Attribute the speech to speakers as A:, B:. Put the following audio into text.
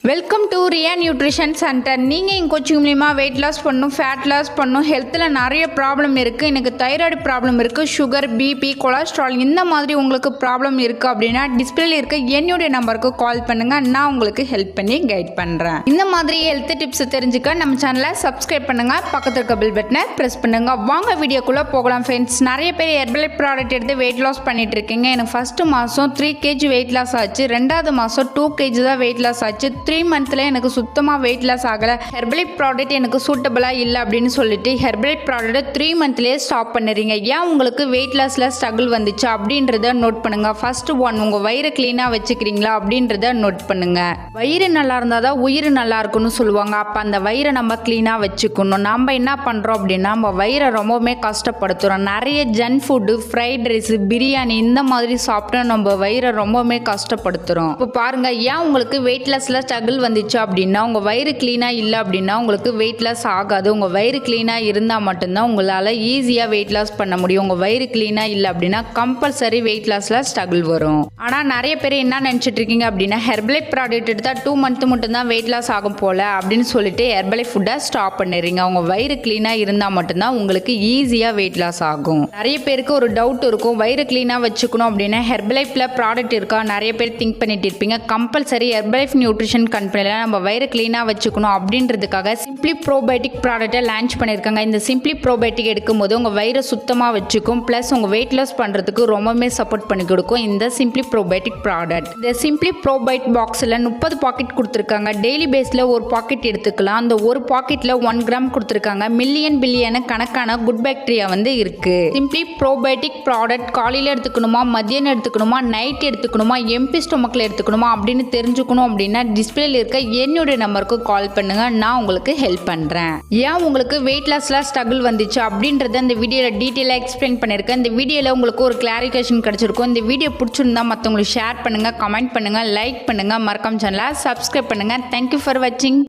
A: Welcome to Riya nutrition centre. நீங்கள் எங்கள் coaching மூலிமா வெயிட் லாஸ் பண்ணணும், ஃபேட் லாஸ் பண்ணணும், ஹெல்த்தில் நிறைய ப்ராப்ளம் இருக்குது, எனக்கு தைராய்டு ப்ராப்ளம் இருக்குது, சுகர், பிபி, கொலஸ்ட்ரால் இந்த மாதிரி உங்களுக்கு ப்ராப்ளம் இருக்குது அப்படின்னா டிஸ்பிளேல இருக்க என்னுடைய நம்பருக்கு கால் பண்ணுங்கள். நான் உங்களுக்கு ஹெல்ப் பண்ணி கைட் பண்ணுறேன். இந்த மாதிரி ஹெல்த் டிப்ஸ் தெரிஞ்சுக்க நம்ம சேனலை சப்ஸ்கிரைப் பண்ணுங்கள், பக்கத்தில் இருக்க பெல் பட்டனை ப்ரெஸ் பண்ணுங்கள். வாங்க வீடியோக்குள்ளே போகலாம் ஃப்ரெண்ட்ஸ். நிறைய பேர் ஹெர்பலைஃப் ப்ராடக்ட் எடுத்து வெயிட் லாஸ் பண்ணிட்டு இருக்கீங்க. எனக்கு ஃபஸ்ட்டு மாதம் 3 kg வெயிட் லாஸ் ஆச்சு, ரெண்டாவது மாதம் 2 kg தான் வெயிட் லாஸ் ஆச்சு, 3 மந்த்ல எனக்கு சுத்தமாக வெயிட் லாஸ் ஆகலை, ஹெர்பலைஃப் ப்ராடக்ட் எனக்கு சூட்டபிளாக இல்லை அப்படின்னு சொல்லிட்டு ஹெர்பலைஃப் ப்ராடக்ட் 3 மந்த்லேயே ஸ்டாப் பண்ணுறீங்க. ஏன் உங்களுக்கு வெயிட் லாஸில் ஸ்ட்ரகிள் வந்துச்சு அப்படின்றத நோட் பண்ணுங்க. ஃபர்ஸ்ட் ஒன், உங்கள் வயிறு க்ளீனாக வச்சுக்கிறீங்களா அப்படின்றத நோட் பண்ணுங்க. வயிறு நல்லா இருந்தால் தான் உயிர் நல்லா இருக்குன்னு சொல்லுவாங்க. அப்போ அந்த வயிறை நம்ம க்ளீனாக வச்சுக்கணும். நம்ம என்ன பண்ணுறோம் அப்படின்னா நம்ம வயிறை ரொம்பவுமே கஷ்டப்படுத்துகிறோம். நிறைய junk food, fried rice, biryani இந்த மாதிரி சாப்பிட்டு நம்ம வயிறை ரொம்பவுமே கஷ்டப்படுத்துகிறோம். இப்போ பாருங்க, ஏன் உங்களுக்கு வெயிட் லாஸில் ஸ்ட்ரகிள் வந்துச்சு அப்படின்னா உங்கள் வயிறு க்ளீனாக இல்லை அப்படின்னா உங்களுக்கு வெயிட் லாஸ் ஆகாது. உங்கள் வயிறு க்ளீனாக இருந்தால் மட்டும்தான் உங்களால் ஈஸியாக வெயிட் லாஸ் பண்ண முடியும். உங்கள் வயிறு க்ளீனாக இல்லை அப்படின்னா கம்பல்சரி வெயிட் லாஸில் ஸ்ட்ரகிள் வரும். ஆனால் நிறைய பேர் என்ன நினச்சிட்டு இருக்கீங்க அப்படின்னா ஹெர்பலைஃப் ப்ராடக்ட் எடுத்தால் 2 month மட்டும்தான் வெயிட் லாஸ் ஆகும் போல அப்படின்னு சொல்லிட்டு ஹெர்பலைஃப் ஃபுட்டை ஸ்டாப் பண்ணிடுறீங்க. உங்கள் வயிறு க்ளீனாக இருந்தால் மட்டும்தான் உங்களுக்கு ஈஸியாக வெயிட் லாஸ் ஆகும். நிறைய பேருக்கு ஒரு டவுட் இருக்கும், வயிறு க்ளீனாக வச்சுக்கணும் அப்படின்னா ஹெர்பலைஃப்ல ப்ராடக்ட் இருக்கா நிறைய பேர் திங்க் பண்ணிட்டு இருப்பீங்க. கம்பல்சரி ஹெர்பலைஃப் நியூட்ரிஷன் கம்பெனியில் நம்ம வயிறு க்ளீனாக வச்சுக்கணும் அப்படின்றதுக்காக சிம்பிளி ப்ரோபயோட்டிக் ப்ராடக்ட்டை லான்ச் பண்ணியிருக்காங்க. இந்த சிம்பிளி ப்ரோபயோட்டிக் எடுக்கும்போது உங்கள் வயிறை சுத்தமாக வச்சுக்கும், ப்ளஸ் உங்கள் வெயிட் லாஸ் பண்ணுறதுக்கு ரொம்பவே சப்போர்ட் பண்ணி கொடுக்கும் இந்த சிம்பிளி ப்ரோபயோட்டிக் ப்ராடக்ட். இந்த சிம்பிளி ப்ரோபயோட் பாக்ஸில் 30 பாக்கெட் கொடுத்துருக்காங்க. டெய்லி பேஸில் ஒரு பாக்கெட் எடுத்துக்கலாம். அந்த ஒரு பாக்கெட்டில் 1 கிராம் கொடுத்துருக்காங்க. மில்லியன் பில்லியன் கணக்கான குட் பாக்டீரியா இருக்கு. சிம்பிளி ப்ரோபயோட்டிக் ப்ராடக்ட் காலையில் எடுத்துக்கணுமா, மதியானம் எடுத்துக்கணுமா, நைட் எடுத்துக்கணுமா, எம்பி ஸ்டொமக்கில் எடுத்துக்கணுமா அப்படின்னு தெரிஞ்சுக்கணும் அப்படின்னா டிஸ்பிளேல இருக்க என்னுடைய நம்பருக்கு கால் பண்ணுங்க, நான் உங்களுக்கு ஹெல்ப் பண்றேன். ஏன் உங்களுக்கு வெயிட் லாஸ்ல ஸ்ட்ரகிள் வந்துச்சு அப்படின்றத இந்த வீடியோல டீடைலா எக்ஸ்பிளைன் பண்ணிருக்கேன். இந்த வீடியோல உங்களுக்கு ஒரு கிளாரிஃபிகேஷன் கிடைச்சிருக்கும். இந்த வீடியோ பிடிச்சிருந்தா மற்றவங்களுக்கு ஷேர் பண்ணுங்க, கமெண்ட் பண்ணுங்க, லைக் பண்ணுங்க, மறக்காம சேனலை சப்ஸ்கிரைப் பண்ணுங்க. தேங்க்யூ ஃபார் வாட்சிங்.